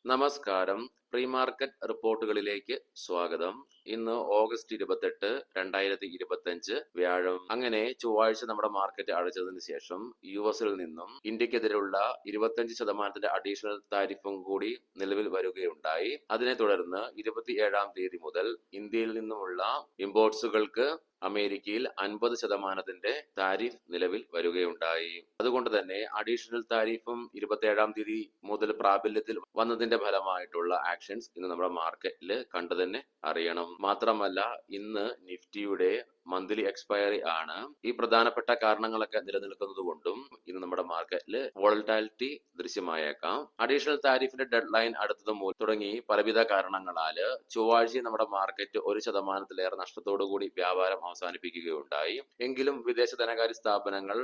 നമസ്കാരം. Pre market റിപ്പോർട്ടുകളിലേക്ക് സ്വാഗതം. ഇന്ന് ഓഗസ്റ്റ് 28, 2025 വ്യാഴം. അങ്ങനെ ചൊവ്വാഴ്ച നമ്മുടെ മാർക്കറ്റ് അടച്ചതിന് ശേഷം യുഎസിൽ നിന്നും ഇന്ത്യക്കെതിരെയുള്ള 25% അഡീഷണൽ താരിഫും കൂടി നിലവിൽ വരികയുണ്ടായി. അതിനെ തുടർന്ന് 27-ാം തീയതി മുതൽ ഇന്ത്യയിൽ നിന്നുമുള്ള ഇമ്പോർട്ട്സുകൾക്ക് അമേരിക്കയിൽ 50% താരിഫ് നിലവിൽ വരികയുണ്ടായി. അതുകൊണ്ട് തന്നെ അഡീഷണൽ താരിഫും 27-ാം തീയതി മുതൽ പ്രാബല്യത്തിൽ വന്നതിന്റെ ഫലമായിട്ടുള്ള ആക്ഷൻസ് ഇന്ന് നമ്മുടെ മാർക്കറ്റിൽ കണ്ടു തന്നെ അറിയണം. മാത്രമല്ല ഇന്ന് നിഫ്റ്റിയുടെ മന്ത്ലി എക്സ്പയറി ആണ്. ഈ പ്രധാനപ്പെട്ട കാരണങ്ങളൊക്കെ നിലനിൽക്കുന്നത് കൊണ്ടും ഇന്ന് നമ്മുടെ മാർക്കറ്റിൽ വോളറ്റാലിറ്റി ദൃശ്യമായേക്കാം. അഡീഷണൽ താരിഫിന്റെ ഡെഡ് ലൈൻ അടുത്തത് തുടങ്ങി പലവിധ കാരണങ്ങളാല് ചൊവ്വാഴ്ച നമ്മുടെ മാർക്കറ്റ് 1%-ലേറെ നഷ്ടത്തോടുകൂടി വ്യാപാരം അവസാനിപ്പിക്കുകയുണ്ടായി. എങ്കിലും വിദേശ ധനകാര്യ സ്ഥാപനങ്ങൾ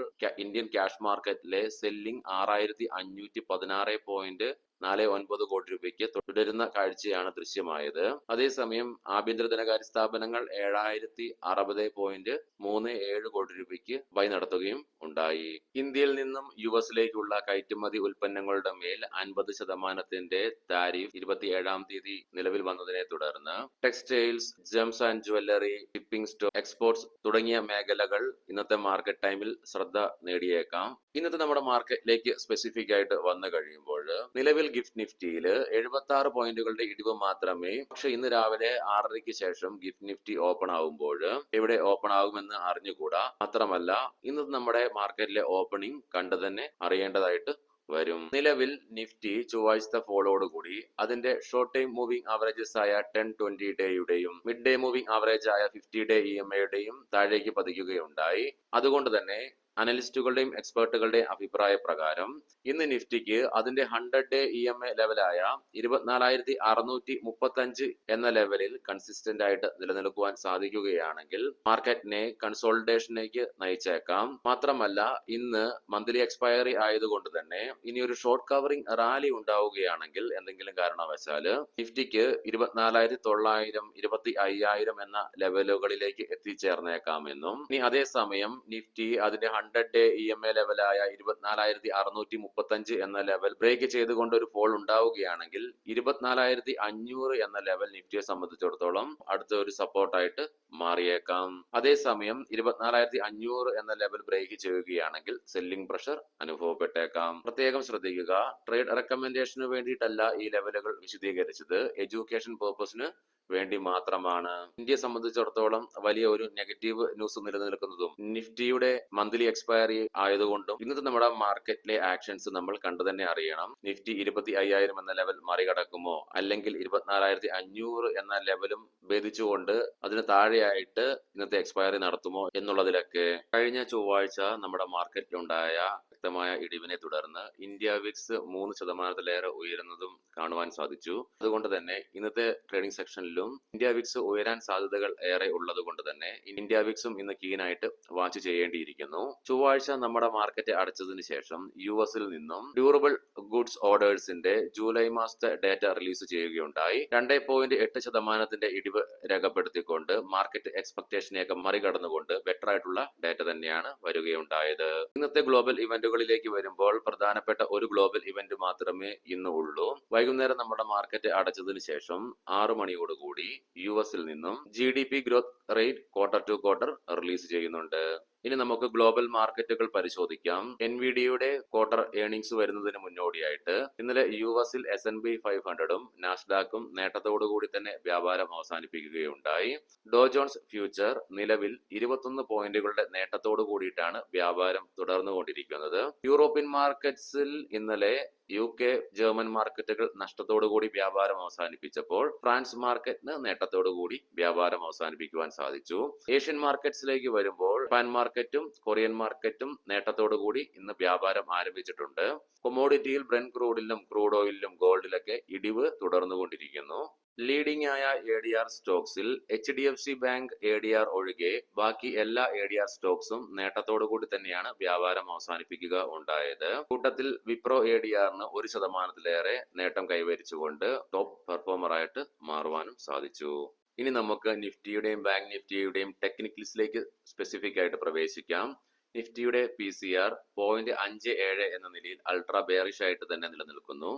ഇന്ത്യൻ ക്യാഷ് മാർക്കറ്റിലെ സെല്ലിംഗ് 6516.49 കോടി രൂപയ്ക്ക് തുടരുന്ന കാഴ്ചയാണ് ദൃശ്യമായത്. അതേസമയം ആഭ്യന്തര ധനകാര്യ സ്ഥാപനങ്ങൾ 7060.37 കോടി രൂപയ്ക്ക് ബൈ നടത്തുകയും ഉണ്ടായി. ഇന്ത്യയിൽ നിന്നും യുഎസിലേക്കുള്ള കയറ്റുമതി ഉൽപ്പന്നങ്ങളുടെ മേൽ 50% താരിഫ് 27-ാം തീയതി നിലവിൽ വന്നതിനെ തുടർന്ന് textiles, Gems and jewellery, shipping stock, exports തുടങ്ങിയ മേഖലകൾ ഇന്നത്തെ മാർക്കറ്റ് ടൈമിൽ ശ്രദ്ധ നേടിയേക്കാം. ഇന്നത്തെ നമ്മുടെ മാർക്കറ്റിലേക്ക് സ്പെസിഫിക് ആയിട്ട് വന്നു കഴിയുമ്പോൾ നിലവിൽ ഗിഫ്റ്റ് നിഫ്റ്റിയിൽ 76 പോയിന്റുകളുടെ ഇടിവ് മാത്രമേ. പക്ഷെ ഇന്ന് രാവിലെ 6:30-ക്ക് ശേഷം ഗിഫ്റ്റ് നിഫ്റ്റി ഓപ്പൺ ആകുമ്പോൾ എവിടെ ഓപ്പൺ ആകുമെന്ന് അറിഞ്ഞുകൂടാ. മാത്രമല്ല ഇന്ന് നമ്മുടെ മാർക്കറ്റിലെ ഓപ്പണിംഗ് കണ്ടു തന്നെ അറിയേണ്ടതായിട്ട് വരും. നിലവിൽ നിഫ്റ്റി ചൊവ്വാഴ്ചത്തെ ഫോളോയോടുകൂടി അതിന്റെ ഷോർട്ട് ടൈം മൂവിംഗ് ആവറേജസ് ആയ 10-20 ഡേയുടെയും മിഡ് ഡേ മൂവിംഗ് ആവറേജ് ആയ 50 ഡേ EMAയുടെയും താഴേക്ക് പതിക്കുകയുണ്ടായി. അതുകൊണ്ട് തന്നെ അനലിസ്റ്റുകളുടെയും എക്സ്പേർട്ടുകളുടെയും അഭിപ്രായ പ്രകാരം ഇന്ന് നിഫ്റ്റിക്ക് അതിന്റെ 100 ഡേ EMA ലെവലായ 24,635 എന്ന ലെവലിൽ കൺസിസ്റ്റന്റ് ആയിട്ട് നിലനിൽക്കുവാൻ സാധിക്കുകയാണെങ്കിൽ മാർക്കറ്റിനെ കൺസോളിഡേഷനിലേക്ക് നയിച്ചേക്കാം. മാത്രമല്ല ഇന്ന് മന്ത്ലി എക്സ്പയറി ആയതുകൊണ്ട് തന്നെ ഇനി ഒരു ഷോർട്ട് കവറിംഗ് റാലി ഉണ്ടാവുകയാണെങ്കിൽ എന്തെങ്കിലും കാരണവശാല് നിഫ്റ്റിക്ക് 24,900, 25,000 എന്ന ലെവലുകളിലേക്ക് എത്തിച്ചേർന്നേക്കാമെന്നും. ഇനി അതേസമയം നിഫ്റ്റി അതിന്റെ 100 ഡേ EMA ലെവലായ 24,635 എന്ന ലെവൽ ബ്രേക്ക് ചെയ്തുകൊണ്ട് ഒരു ഫോൾ ഉണ്ടാവുകയാണെങ്കിൽ 24,500 എന്ന ലെവൽ നിഫ്റ്റിയെ സംബന്ധിച്ചിടത്തോളം അടുത്ത ഒരു സപ്പോർട്ടായിട്ട് മാറിയേക്കാം. അതേസമയം 24,500 എന്ന ലെവൽ ബ്രേക്ക് ചെയ്യുകയാണെങ്കിൽ സെല്ലിംഗ് പ്രഷർ അനുഭവപ്പെട്ടേക്കാം. പ്രത്യേകം ശ്രദ്ധിക്കുക, ട്രേഡ് റെക്കമെൻഡേഷന് വേണ്ടിയിട്ടല്ല ഈ ലെവലുകൾ വിശദീകരിച്ചത്, എഡ്യൂക്കേഷൻ പർപ്പസിന് വേണ്ടി മാത്രമാണ്. ഇന്ത്യയെ സംബന്ധിച്ചിടത്തോളം വലിയ ഒരു നെഗറ്റീവ് ന്യൂസ് നിലനിൽക്കുന്നതും നിഫ്റ്റിയുടെ മന്ത്ലി എക്സ്പയറി ആയതുകൊണ്ടും ഇന്നത്തെ നമ്മുടെ മാർക്കറ്റിലെ ആക്ഷൻസ് നമ്മൾ കണ്ടു തന്നെ അറിയണം. നിഫ്റ്റി 25,000 എന്ന ലെവൽ മറികടക്കുമോ, അല്ലെങ്കിൽ 24,500 എന്ന ലെവലും ഭേദിച്ചുകൊണ്ട് അതിന് താഴെയായിട്ട് ഇന്നത്തെ എക്സ്പയറി നടത്തുമോ എന്നുള്ളതിലൊക്കെ. കഴിഞ്ഞ ചൊവ്വാഴ്ച നമ്മുടെ മാർക്കറ്റിലുണ്ടായ ശക്തമായ ഇടിവിനെ തുടർന്ന് ഇന്ത്യ വിക്സ് 3%-ലേറെ ഉയരുന്നതും കാണുവാൻ സാധിച്ചു. അതുകൊണ്ട് തന്നെ ഇന്നത്തെ ട്രേഡിംഗ് സെക്ഷനിലും ഇന്ത്യ വിക്സ് ഉയരാൻ സാധ്യതകൾ ഏറെ ഉള്ളത് കൊണ്ട് തന്നെ ഇന്ത്യ വിക്സും ഇന്ന് കീനായിട്ട് വാച്ച് ചെയ്യേണ്ടിയിരിക്കുന്നു. ചൊവ്വാഴ്ച നമ്മുടെ മാർക്കറ്റ് അടച്ചതിന് ശേഷം യുഎസിൽ നിന്നും ഡ്യൂറബിൾ ഗുഡ്സ് ഓർഡേഴ്സിന്റെ ജൂലൈ മാസത്തെ ഡേറ്റ റിലീസ് ചെയ്യുകയുണ്ടായി. 2.8% ഇടിവ് രേഖപ്പെടുത്തിക്കൊണ്ട് മാർക്കറ്റ് എക്സ്പെക്ടേഷനെയൊക്കെ മറികടന്നുകൊണ്ട് ബെറ്റർ ആയിട്ടുള്ള ഡേറ്റ തന്നെയാണ് വരികയുണ്ടായത്. ഇന്നത്തെ ഗ്ലോബൽ ഇവന്റുകളിലേക്ക് വരുമ്പോൾ പ്രധാനപ്പെട്ട ഒരു ഗ്ലോബൽ ഇവന്റ് മാത്രമേ ഇന്ന് ഉള്ളൂ. വൈകുന്നേരം നമ്മുടെ മാർക്കറ്റ് അടച്ചതിന് ശേഷം 6 മണിയോടുകൂടി യുഎസിൽ നിന്നും GDP growth rate quarter to quarter release ചെയ്യുന്നുണ്ട്. ഇനി നമുക്ക് ഗ്ലോബൽ മാർക്കറ്റുകൾ പരിശോധിക്കാം. എൻവിഡിയുടെ ക്വാർട്ടർ ഏർണിംഗ്സ് വരുന്നതിന് മുന്നോടിയായിട്ട് ഇന്നലെ യുഎസിൽ S&P 500-ഉം നാസ്ഡാക്കും നേട്ടത്തോടുകൂടി തന്നെ വ്യാപാരം അവസാനിപ്പിക്കുകയുണ്ടായി. ഡോ ജോൺസ് ഫ്യൂച്ചർ നിലവിൽ 21 പോയിന്റുകളുടെ നേട്ടത്തോടു കൂടിയിട്ടാണ് വ്യാപാരം തുടർന്നുകൊണ്ടിരിക്കുന്നത്. യൂറോപ്യൻ മാർക്കറ്റ്സിൽ ഇന്നലെ UK, ജർമ്മൻ മാർക്കറ്റുകൾ നഷ്ടത്തോടുകൂടി വ്യാപാരം അവസാനിപ്പിച്ചപ്പോൾ ഫ്രാൻസ് മാർക്കറ്റിന് നേട്ടത്തോടുകൂടി വ്യാപാരം അവസാനിപ്പിക്കുവാൻ സാധിച്ചു. ഏഷ്യൻ മാർക്കറ്റ്സിലേക്ക് വരുമ്പോൾ ജപ്പാൻ മാർക്കറ്റും കൊറിയൻ മാർക്കറ്റും നേട്ടത്തോടുകൂടി ഇന്ന് വ്യാപാരം ആരംഭിച്ചിട്ടുണ്ട്. കൊമോഡിറ്റിയിൽ ബ്രെന്റ് ക്രൂഡിലും ക്രൂഡ് ഓയിലിലും ഗോൾഡിലൊക്കെ ഇടിവ് തുടർന്നുകൊണ്ടിരിക്കുന്നു. ലീഡിംഗ് ആയ ADR സ്റ്റോക്സിൽ HDFC ബാങ്ക് ADR ഒഴികെ ബാക്കി എല്ലാ ADR സ്റ്റോക്സും നേട്ടത്തോടുകൂടി തന്നെയാണ് വ്യാപാരം അവസാനിപ്പിക്കുക ഉണ്ടായത്. കൂട്ടത്തിൽ വിപ്രോ ADRന് 1%-ലേറെ നേട്ടം കൈവരിച്ചുകൊണ്ട് ടോപ്പ് പെർഫോമറായിട്ട് മാറുവാനും സാധിച്ചു. ഇനി നമുക്ക് നിഫ്റ്റിയുടെയും ബാങ്ക് നിഫ്റ്റിയുടെയും ടെക്നിക്കൽസിലേക്ക് സ്പെസിഫിക് ആയിട്ട് പ്രവേശിക്കാം. നിഫ്റ്റിയുടെ PCR 0.57 എന്ന നിലയിൽ അൾട്രാ ബെയറിഷ് ആയിട്ട് തന്നെ നിലനിൽക്കുന്നു.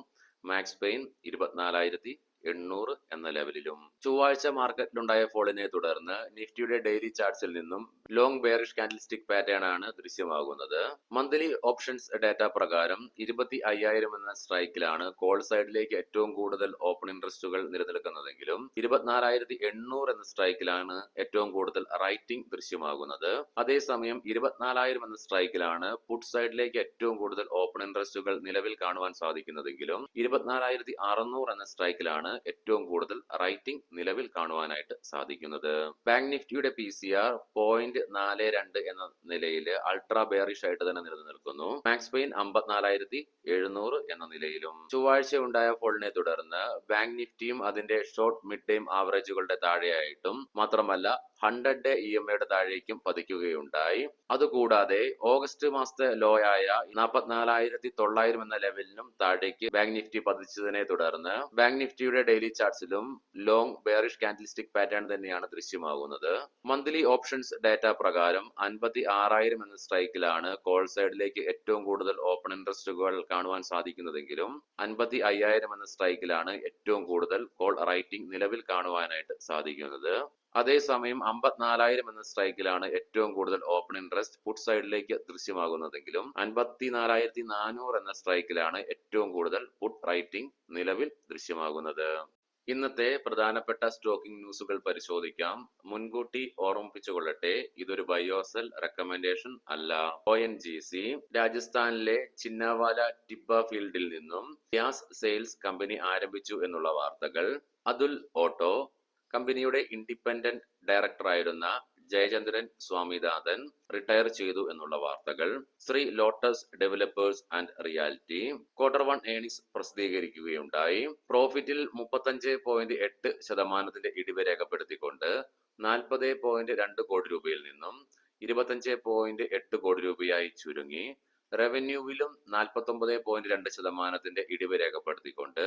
മാക്സ് പെയിൻ 24,800 എന്ന ലെവലിലും. ചൊവ്വാഴ്ച മാർക്കറ്റിലുണ്ടായ ഫോളിനെ തുടർന്ന് നിഫ്റ്റിയുടെ ഡെയിലി ചാർട്ട്സിൽ നിന്നും ലോങ് ബെയറിഷ് കാൻഡിൽസ്റ്റിക് പാറ്റേൺ ആണ് ദൃശ്യമാകുന്നത്. മന്ത്ലി ഓപ്ഷൻസ് ഡാറ്റ പ്രകാരം 25,000 എന്ന സ്ട്രൈക്കിലാണ് കോൾ സൈഡിലേക്ക് ഏറ്റവും കൂടുതൽ ഓപ്പൺ ഇൻട്രസ്റ്റുകൾ നിലനിൽക്കുന്നതെങ്കിലും 24,800 എന്ന സ്ട്രൈക്കിലാണ് ഏറ്റവും കൂടുതൽ റൈറ്റിംഗ് ദൃശ്യമാകുന്നത്. അതേസമയം 24,000 എന്ന സ്ട്രൈക്കിലാണ് പുട്ട് സൈഡിലേക്ക് ഏറ്റവും കൂടുതൽ ഓപ്പൺ ഇൻട്രസ്റ്റുകൾ നിലവിൽ കാണുവാൻ സാധിക്കുന്നതെങ്കിലും 24,600 എന്ന സ്ട്രൈക്കിലാണ് ഏറ്റവും കൂടുതൽ റൈറ്റിംഗ് നിലവിൽ കാണുവാനായിട്ട് സാധിക്കുന്നത്. ബാങ്ക് നിഫ്റ്റിയുടെ PCR 0.42 എന്ന നിലയിൽ അൾട്രാ ബെയറിഷ് ആയിട്ട് തന്നെ നിലനിൽക്കുന്നു. മാക്സ് പെയിൻ 54,700 എന്ന നിലയിലും. ചൊവ്വാഴ്ച ഉണ്ടായ ഫോളിനെ തുടർന്ന് ബാങ്ക് നിഫ്റ്റിയും അതിന്റെ ഷോർട്ട് മിഡ് ടൈം ആവറേജുകളുടെ താഴെയായിട്ടും മാത്രമല്ല 100-ഡേ EMAയുടെ താഴേക്കും പതിക്കുകയുണ്ടായി. അതുകൂടാതെ ഓഗസ്റ്റ് മാസത്തെ ലോ ആയ 44,900 എന്ന ലെവലിനും താഴേക്ക് ബാങ്ക് നിഫ്റ്റി പതിച്ചതിനെ തുടർന്ന് ബാങ്ക് നിഫ്റ്റിയുടെ ഡെയിലി ചാർട്ട്സിലും ലോങ് ബെയറിഷ് കാൻഡിൽസ്റ്റിക് പാറ്റേൺ തന്നെയാണ് ദൃശ്യമാകുന്നത്. മന്ത്ലി ഓപ്ഷൻസ് ഡാറ്റ പ്രകാരം 56,000 എന്ന സ്ട്രൈക്കിലാണ് കോൾ സൈഡിലേക്ക് ഏറ്റവും കൂടുതൽ ഓപ്പൺ ഇൻട്രസ്റ്റുകൾ കാണുവാൻ സാധിക്കുന്നതെങ്കിലും 55,000 എന്ന സ്ട്രൈക്കിലാണ് ഏറ്റവും കൂടുതൽ കോൾ റൈറ്റിംഗ് നിലവിൽ കാണുവാനായിട്ട് സാധിക്കുന്നത്. അതേസമയം 54,000 എന്ന സ്ട്രൈക്കിലാണ് ഏറ്റവും കൂടുതൽ ഓപ്പൺ ഇൻട്രസ്റ്റ് പുട്ട് സൈഡിലേക്ക് ദൃശ്യമാകുന്നതെങ്കിലും 54,400 എന്ന സ്ട്രൈക്കിലാണ് ഏറ്റവും കൂടുതൽ പുട്ട് റൈറ്റിംഗ് നിലവിൽ ദൃശ്യമാകുന്നത്. ഇന്നത്തെ പ്രധാനപ്പെട്ട സ്റ്റോക്കിംഗ് ന്യൂസുകൾ പരിശോധിക്കാം. മുൻകൂട്ടി ഓർമ്മിപ്പിച്ചുകൊള്ളട്ടെ, ഇതൊരു ബയോസെൽ റെക്കമെൻഡേഷൻ അല്ല. ONGC രാജസ്ഥാനിലെ ചിന്നവാല ടിബ്ബ ഫീൽഡിൽ നിന്നും ഗ്യാസ് സെയിൽസ് കമ്പനി ആരംഭിച്ചു എന്നുള്ള വാർത്തകൾ. അതുൽ ഓട്ടോ കമ്പനിയുടെ ഇൻഡിപെൻഡന്റ് ഡയറക്ടറായിരുന്ന ജയചന്ദ്രൻ സ്വാമിനാഥൻ റിട്ടയർ ചെയ്തു എന്നുള്ള വാർത്തകൾ. Sree lotus developers and realty Q1 earnings പ്രസിദ്ധീകരിക്കുകയുണ്ടായി. പ്രോഫിറ്റിൽ 35.8% ഇടിവ് രേഖപ്പെടുത്തിക്കൊണ്ട് 40.2 കോടി രൂപയിൽ നിന്നും 25.8 കോടി രൂപയായി ചുരുങ്ങി. റവന്യൂവിലും 49.2% ഇടിവ് രേഖപ്പെടുത്തിക്കൊണ്ട്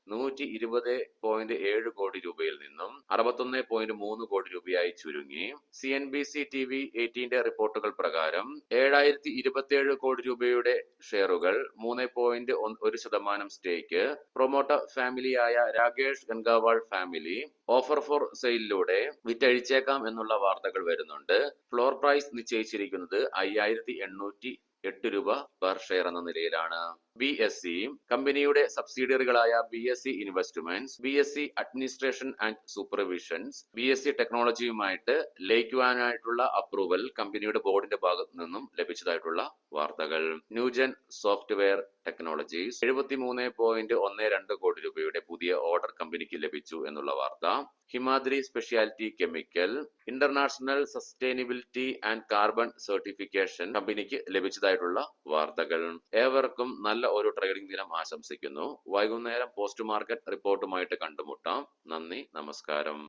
120.7 കോടി രൂപയിൽ നിന്നും 61.3 കോടി രൂപയായി ചുരുങ്ങി. CNBC TV 18 റിപ്പോർട്ടുകൾ പ്രകാരം 7,027 കോടി രൂപയുടെ ഷെയറുകൾ 3.1% സ്റ്റേക്ക് പ്രൊമോട്ടർ ഫാമിലിയായ Rakesh Gangwal family offer for സെയിലിലൂടെ വിറ്റഴിച്ചേക്കാം എന്നുള്ള വാർത്തകൾ വരുന്നുണ്ട്. ഫ്ലോർ പ്രൈസ് നിശ്ചയിച്ചിരിക്കുന്നത് 5,808 രൂപ പെർ ഷെയർ എന്ന നിലയിലാണ്. BSE കമ്പനിയുടെ സബ്സിഡിയറികളായ BSE investments, BSE administration and supervisions, BSE ടെക്നോളജിയുമായിട്ട് ലയിക്കുവാനായിട്ടുള്ള അപ്രൂവൽ കമ്പനിയുടെ ബോർഡിന്റെ ഭാഗത്തു നിന്നും ലഭിച്ചതായിട്ടുള്ള വാർത്തകൾ. ന്യൂജൻ സോഫ്റ്റ്വെയർ ടെക്നോളജീസ് 73.12 കോടി രൂപയുടെ പുതിയ ഓർഡർ കമ്പനിക്ക് ലഭിച്ചു എന്നുള്ള വാർത്ത. Himadri speciality chemical international sustainability and carbon certification കമ്പനിക്ക് ലഭിച്ചതായിട്ടുള്ള വാർത്തകൾ. ഏവർക്കും നല്ല ഒരു ട്രേഡിംഗ് ദിനം ആശംസിക്കുന്നു. വൈകുന്നേരം പോസ്റ്റ് മാർക്കറ്റ് റിപ്പോർട്ടുമായിട്ട് കണ്ടുമുട്ടാം. നന്ദി, നമസ്കാരം.